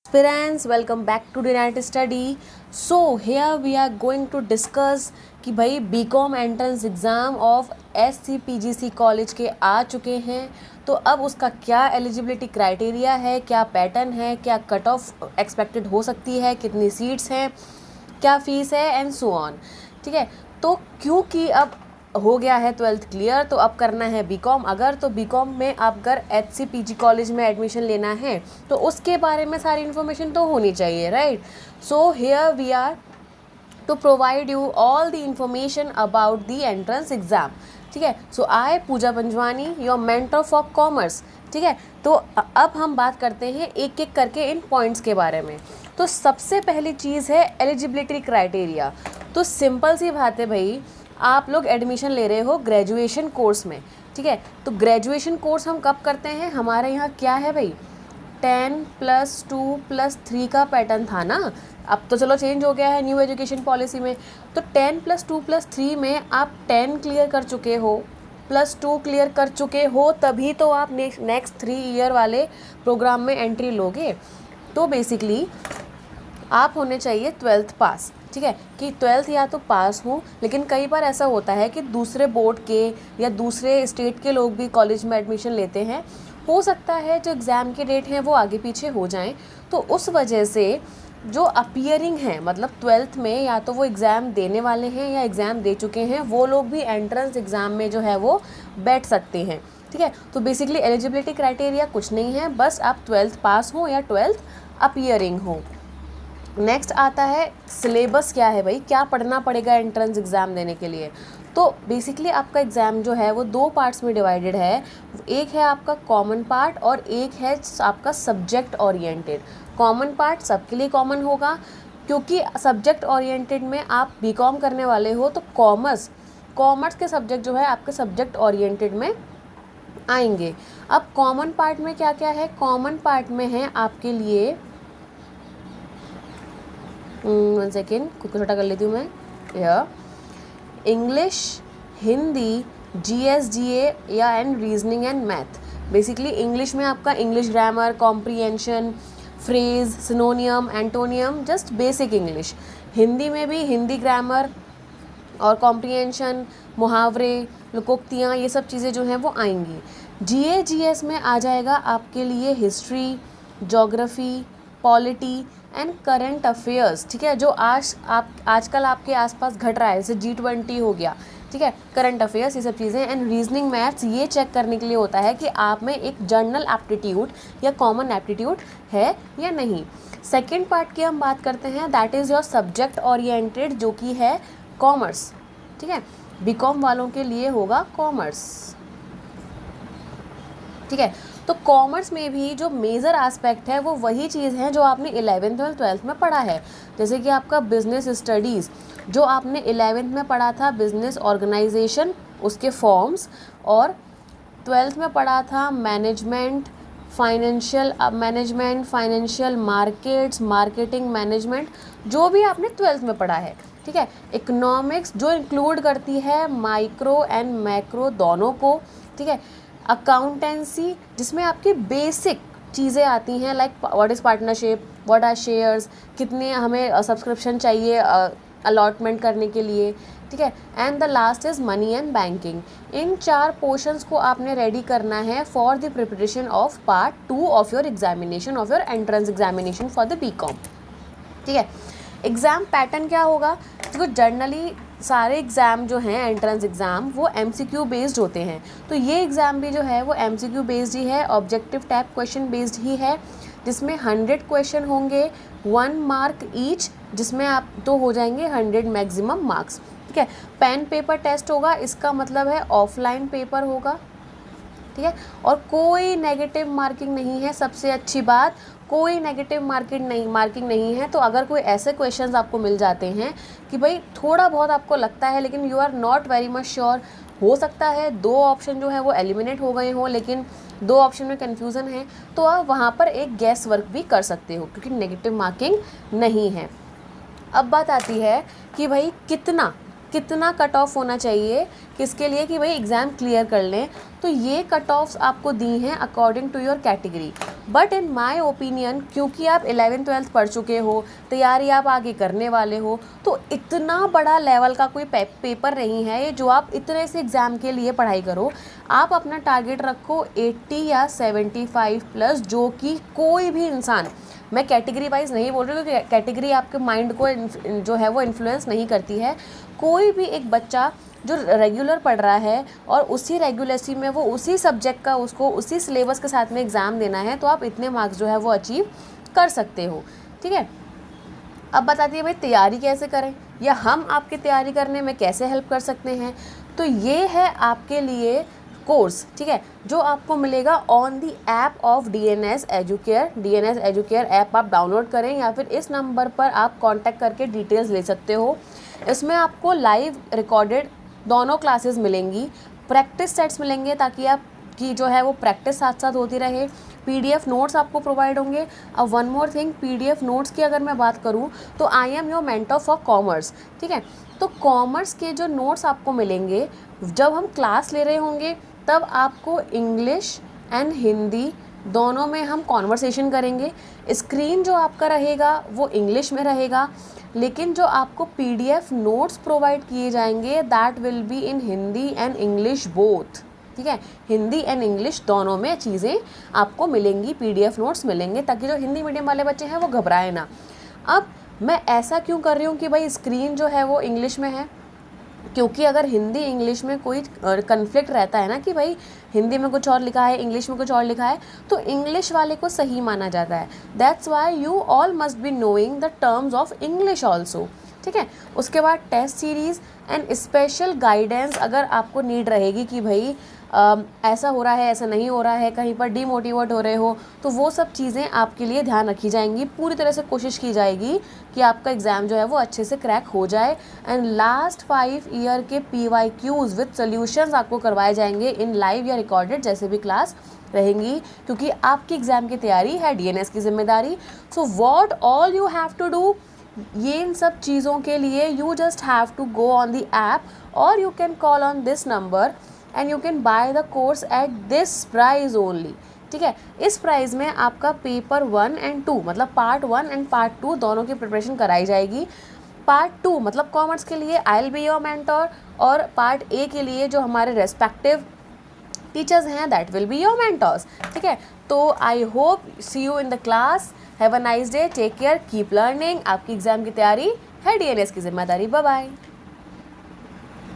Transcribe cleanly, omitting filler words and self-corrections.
Aspirants, welcome back to Denight Study. So here we are going to discuss कि भाई BCom entrance exam of SCPGC college के आ चुके हैं, तो अब उसका क्या एलिजिबिलिटी क्राइटेरिया है, क्या पैटर्न है, क्या कट ऑफ एक्सपेक्टेड हो सकती है, कितनी सीट्स हैं, क्या फ़ीस है एंड सो ऑन. ठीक है, तो क्योंकि अब हो गया है 12th क्लियर, तो अब करना है बीकॉम. अगर तो बीकॉम में आप अगर HCPG कॉलेज में एडमिशन लेना है तो उसके बारे में सारी इन्फॉर्मेशन तो होनी चाहिए, right. So here we are to provide you all the information about the entrance exam. ठीक है, so I Pooja Panjwani your mentor for commerce. ठीक है, तो अब हम बात करते हैं एक एक करके इन पॉइंट्स के बारे में. तो सबसे पहली चीज़ है एलिजिबिलिटी क्राइटेरिया. तो सिंपल सी बात है भाई, आप लोग एडमिशन ले रहे हो ग्रेजुएशन कोर्स में. ठीक है, तो ग्रेजुएशन कोर्स हम कब करते हैं, हमारे यहाँ क्या है भाई, 10+2+3 का पैटर्न था ना. अब तो चलो चेंज हो गया है न्यू एजुकेशन पॉलिसी में. तो 10+2+3 में आप 10 क्लियर कर चुके हो, +2 क्लियर कर चुके हो, तभी तो आप नेक्स्ट 3 ईयर वाले प्रोग्राम में एंट्री लोगे. तो बेसिकली आप होने चाहिए 12th पास. ठीक है, कि 12th या तो पास हो, लेकिन कई बार ऐसा होता है कि दूसरे बोर्ड के या दूसरे स्टेट के लोग भी कॉलेज में एडमिशन लेते हैं. हो सकता है जो एग्ज़ाम के डेट हैं वो आगे पीछे हो जाएं, तो उस वजह से जो अपीयरिंग हैं, मतलब 12th में या तो वो एग्ज़ाम देने वाले हैं या एग्ज़ाम दे चुके हैं, वो लोग भी एंट्रेंस एग्ज़ाम में जो है वो बैठ सकते हैं. ठीक है, तो बेसिकली एलिजिबिलिटी क्राइटेरिया कुछ नहीं है, बस आप 12th पास हो या 12th अपीयरिंग हो. नेक्स्ट आता है सिलेबस. क्या है भाई, क्या पढ़ना पड़ेगा एंट्रेंस एग्ज़ाम देने के लिए. तो बेसिकली आपका एग्ज़ाम जो है वो 2 पार्ट्स में डिवाइडेड है. एक है आपका कॉमन पार्ट और एक है आपका सब्जेक्ट ओरिएंटेड. कॉमन पार्ट सबके लिए कॉमन होगा, क्योंकि सब्जेक्ट ओरिएंटेड में आप बीकॉम करने वाले हो, तो कॉमर्स के सब्जेक्ट जो है आपके सब्जेक्ट ओरिएंटेड में आएंगे. अब कॉमन पार्ट में क्या क्या है, कॉमन पार्ट में है आपके लिए, 1 सेकेंड खुद को छोटा कर लेती हूँ मैं, यह इंग्लिश, हिंदी, GS GA या and reasoning and math. Basically English में आपका English grammar, comprehension, phrase, सिनोनियम, antonym, just basic English. Hindi में भी हिंदी ग्रामर और कॉम्प्रीहेंशन, मुहावरे, लोकोक्तियाँ, ये सब चीज़ें जो हैं वो आएंगी. GA GS में आ जाएगा आपके लिए history, geography, polity and current affairs. ठीक है, जो आजकल आपके आसपास घट रहा है, जैसे G20 हो गया. ठीक है, करंट अफेयर्स, ये सब चीज़ें. एंड रीजनिंग मैथ्स ये चेक करने के लिए होता है कि आप में एक जनरल एप्टीट्यूड या कॉमन एप्टीट्यूड है या नहीं. सेकेंड पार्ट की हम बात करते हैं, that is your subject oriented, जो कि है कॉमर्स. ठीक है, बीकॉम वालों के लिए होगा कॉमर्स. ठीक है, तो कॉमर्स में भी जो मेजर एस्पेक्ट है वो वही चीज़ है जो आपने 11th और 12th में पढ़ा है. जैसे कि आपका बिजनेस स्टडीज़ जो आपने 11th में पढ़ा था, बिजनेस ऑर्गेनाइजेशन, उसके फॉर्म्स, और 12th में पढ़ा था management, financial markets, marketing management, जो भी आपने 12th में पढ़ा है. ठीक है, इकोनॉमिक्स जो इंक्लूड करती है माइक्रो एंड मैक्रो दोनों को. ठीक है, अकाउंटेंसी जिसमें आपकी बेसिक चीज़ें आती हैं, like what is partnership, what are shares, कितने हमें सब्सक्रिप्शन चाहिए अलॉटमेंट करने के लिए. ठीक है, and the last is money and banking. इन 4 पोर्शंस को आपने रेडी करना है for the preparation of part 2 of your examination, of your entrance examination for the BCom. ठीक है, एग्ज़ाम पैटर्न क्या होगा, देखो जनरली सारे एग्ज़ाम जो हैं एंट्रेंस एग्ज़ाम वो MCQ बेस्ड होते हैं. तो ये एग्ज़ाम भी जो है वो MCQ बेस्ड ही है, ऑब्जेक्टिव टाइप क्वेश्चन बेस्ड ही है, जिसमें 100 क्वेश्चन होंगे, 1 मार्क ईच, जिसमें आप तो हो जाएंगे 100 मैक्सिमम मार्क्स. ठीक है, पेन पेपर टेस्ट होगा, इसका मतलब है ऑफलाइन पेपर होगा. ठीक है, और कोई नेगेटिव मार्किंग नहीं है. सबसे अच्छी बात, कोई नेगेटिव मार्किंग नहीं है. तो अगर कोई ऐसे क्वेश्चंस आपको मिल जाते हैं कि भाई थोड़ा बहुत आपको लगता है लेकिन you are not very much sure, हो सकता है 2 ऑप्शन जो है वो एलिमिनेट हो गए हों, लेकिन 2 ऑप्शन में कन्फ्यूज़न है, तो आप वहाँ पर एक गैस वर्क भी कर सकते हो, क्योंकि नेगेटिव मार्किंग नहीं है. अब बात आती है कि भाई कितना कितना कट ऑफ होना चाहिए किसके लिए कि भाई एग्ज़ाम क्लियर कर लें, तो ये कट ऑफ्स आपको दी हैं according to your category. But in my opinion, क्योंकि आप 11th-12th पढ़ चुके हो, तैयारी आप आगे करने वाले हो, तो इतना बड़ा लेवल का कोई पेपर नहीं है ये जो आप इतने से एग्ज़ाम के लिए पढ़ाई करो। आप अपना टारगेट रखो 80 या 75 प्लस, जो कि कोई भी इंसान, मैं कैटेगरी वाइज नहीं बोल रही हूँ क्योंकि कैटेगरी आपके माइंड को जो है वो इन्फ्लुएंस नहीं करती है। कोई भी एक बच्चा जो रेगुलर पढ़ रहा है और उसी रेगुलरसी में वो उसी सब्जेक्ट का उसको उसी सिलेबस के साथ में एग्ज़ाम देना है, तो आप इतने मार्क्स जो है वो अचीव कर सकते हो। ठीक है, अब बताती है भाई तैयारी कैसे करें या हम आपकी तैयारी करने में कैसे हेल्प कर सकते हैं। तो ये है आपके लिए कोर्स, ठीक है, जो आपको मिलेगा on the app of DNS educare. DNS educare app आप डाउनलोड करें या फिर इस नंबर पर आप कांटेक्ट करके डिटेल्स ले सकते हो। इसमें आपको लाइव रिकॉर्डेड दोनों क्लासेस मिलेंगी, प्रैक्टिस सेट्स मिलेंगे ताकि आपकी जो है वो प्रैक्टिस साथ साथ होती रहे। PDF नोट्स आपको प्रोवाइड होंगे। अब one more thing, PDF notes की अगर मैं बात करूँ तो I am your mentor for commerce, ठीक है, तो कॉमर्स के जो नोट्स आपको मिलेंगे जब हम क्लास ले रहे होंगे तब आपको इंग्लिश एंड हिंदी दोनों में हम कॉन्वर्सेशन करेंगे। स्क्रीन जो आपका रहेगा वो इंग्लिश में रहेगा, लेकिन जो आपको PDF नोट्स प्रोवाइड किए जाएंगे that will be in Hindi and English both, ठीक है, हिंदी एंड इंग्लिश दोनों में चीज़ें आपको मिलेंगी, PDF नोट्स मिलेंगे, ताकि जो हिंदी मीडियम वाले बच्चे हैं वो घबराए ना। अब मैं ऐसा क्यों कर रही हूँ कि भाई स्क्रीन जो है वो इंग्लिश में है, क्योंकि अगर हिंदी इंग्लिश में कोई कन्फ्लिक्ट रहता है ना कि भाई हिंदी में कुछ और लिखा है इंग्लिश में कुछ और लिखा है, तो इंग्लिश वाले को सही माना जाता है। That's why you all must be knowing the terms of English also, ठीक है। उसके बाद test series and special guidance अगर आपको नीड रहेगी कि भाई ऐसा हो रहा है, ऐसा नहीं हो रहा है, कहीं पर डीमोटिवेट हो रहे हो, तो वो सब चीज़ें आपके लिए ध्यान रखी जाएंगी। पूरी तरह से कोशिश की जाएगी कि आपका एग्ज़ाम जो है वो अच्छे से क्रैक हो जाए। एंड लास्ट 5 ईयर के PYQs विद सोल्यूशंस आपको करवाए जाएंगे इन लाइव या रिकॉर्डेड, जैसे भी क्लास रहेंगी, क्योंकि आपकी एग्ज़ाम की तैयारी है DNS की जिम्मेदारी। So what all you have to do, ये इन सब चीज़ों के लिए you just have to go on the app और you can call on this number and you can buy the course at this price only, ठीक है। इस प्राइस में आपका पेपर 1 एंड 2 मतलब पार्ट 1 एंड पार्ट 2 दोनों की प्रिपरेशन कराई जाएगी। पार्ट 2 मतलब कॉमर्स के लिए I will be your mentor, और पार्ट A के लिए जो हमारे रेस्पेक्टिव टीचर्स हैं that will be your mentors, ठीक है। तो I hope see you in the class, have a nice day, take care, keep learning. आपकी एग्जाम की तैयारी है DNS की जिम्मेदारी। Bye bye.